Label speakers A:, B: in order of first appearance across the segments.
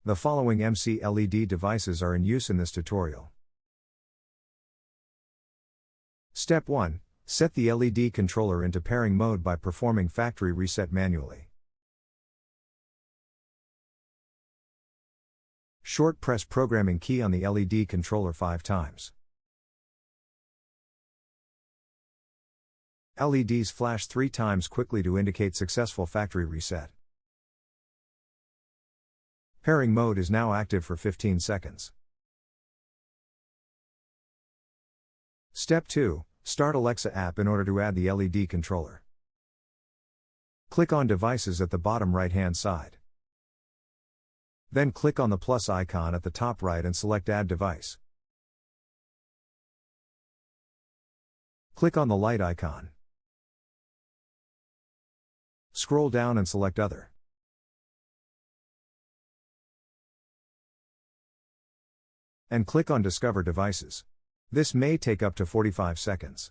A: The following MC LED devices are in use in this tutorial. Step 1. Set the LED controller into pairing mode by performing factory reset manually. Short press programming key on the LED controller 5 times. LEDs flash 3 times quickly to indicate successful factory reset. Pairing mode is now active for 15 seconds. Step 2. Start Alexa app in order to add the LED controller. Click on Devices at the bottom right-hand side. Then click on the plus icon at the top right and select Add Device. Click on the light icon. Scroll down and select Other. And click on Discover Devices. This may take up to 45 seconds.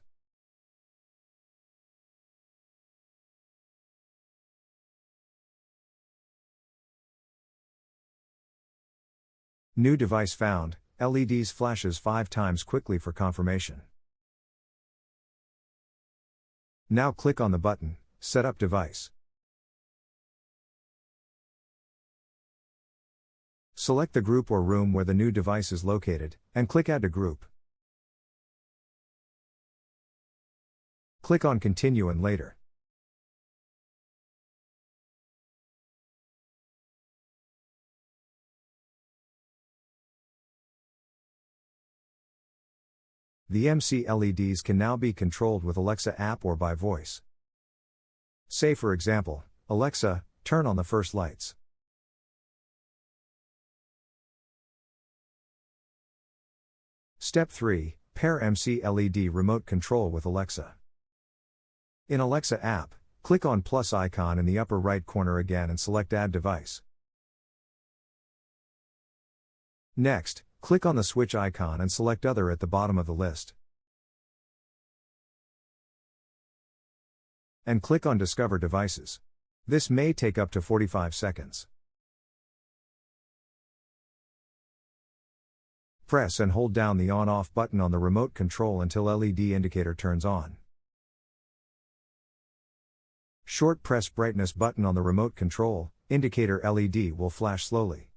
A: New device found. LEDs flashes 5 times quickly for confirmation. Now click on the button, Set up device. Select the group or room where the new device is located, and click Add to Group. Click on Continue and Later. The MC LEDs can now be controlled with Alexa app or by voice. Say for example, Alexa, turn on the first lights. Step 3. Pair MC LED remote control with Alexa. In Alexa app, click on plus icon in the upper right corner again and select Add Device. Next, click on the switch icon and select Other at the bottom of the list. And click on Discover Devices. This may take up to 45 seconds. Press and hold down the on-off button on the remote control until LED indicator turns on. Short press brightness button on the remote control, indicator LED will flash slowly.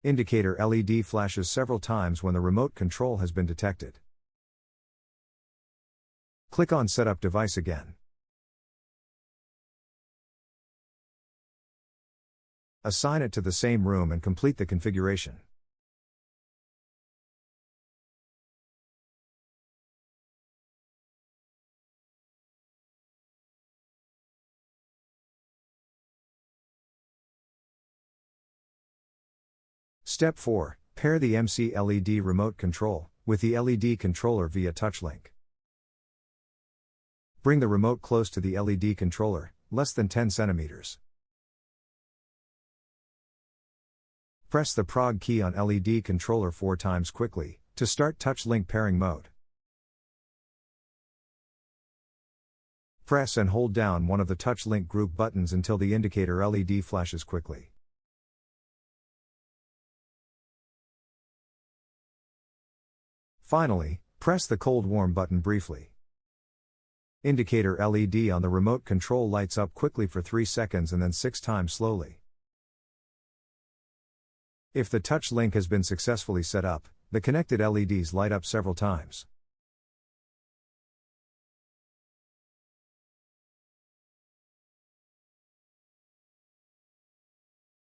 A: Indicator LED flashes several times when the remote control has been detected. Click on Set up Device again. Assign it to the same room and complete the configuration. Step 4. Pair the MC LED remote control with the LED controller via touch link. Bring the remote close to the LED controller, less than 10 centimeters. Press the prog key on LED controller 4 times quickly to start touch link pairing mode. Press and hold down one of the touch link group buttons until the indicator LED flashes quickly. Finally, press the cold warm button briefly. Indicator LED on the remote control lights up quickly for 3 seconds and then 6 times slowly. If the touch link has been successfully set up, the connected LEDs light up several times.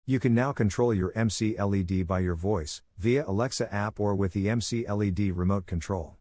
A: You can now control your MC LED by your voice, via Alexa app or with the MC LED remote control.